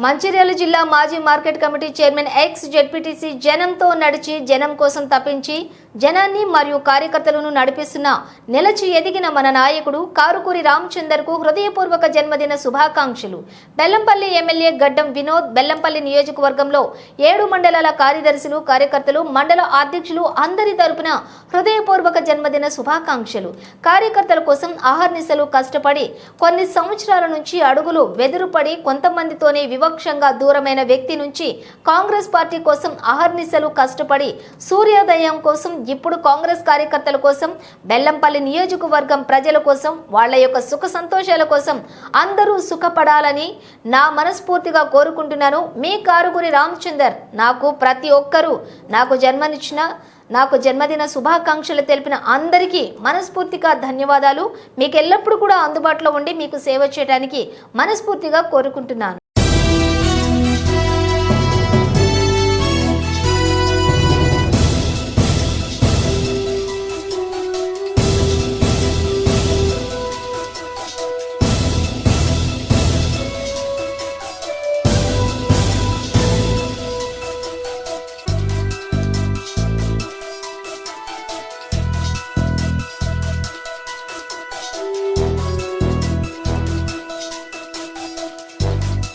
మంచిర్యాల జిల్లా మాజీ market committee chairman ex ZPTC జనంతో నడిచి జనం కోసం తప్పించి జనాన్ని మరియు కార్యకర్తలను నడిపిస్తున్న నిలచి ఎదిగిన మన నాయకుడు కారుకూరి రామచందర్కు హృదయపూర్వక జన్మదిన శుభాకాంక్షలు. బెల్లంపల్లి ఎమ్మెల్యే గడ్డం వినోద్ బెల్లంపల్లి నియోజకవర్గంలో 7 మండలాల కార్యదర్శులు కార్యకర్తలు మండల అధ్యక్షులు అందరి తరపున హృదయపూర్వక జన్మదిన శుభాకాంక్షలు. కార్యకర్తల కోసం అహర్నిశలు కష్టపడి కొన్ని సంవత్సరాల నుంచి అడుగులు వెదురుపడి కొంతమందితోనే వివక్షంగా దూరమైన వ్యక్తి నుంచి కాంగ్రెస్ పార్టీ కోసం అహర్నిశలు కష్టపడి సూర్యోదయం కోసం ఇప్పుడు కాంగ్రెస్ కార్యకర్తల కోసం బెల్లంపల్లి నియోజకవర్గం ప్రజల కోసం వాళ్ళ యొక్క సుఖ సంతోషాల కోసం అందరూ సుఖపడాలని నా మనస్ఫూర్తిగా కోరుకుంటున్నాను. మీ కారుకూరి రామచందర్ నాకు ప్రతి ఒక్కరూ నాకు జన్మదిన శుభాకాంక్షలు తెలిపిన అందరికీ మనస్ఫూర్తిగా ధన్యవాదాలు. మీకు ఎల్లప్పుడూ కూడా అందుబాటులో ఉండి మీకు సేవ చేయడానికి మనస్ఫూర్తిగా కోరుకుంటున్నాను.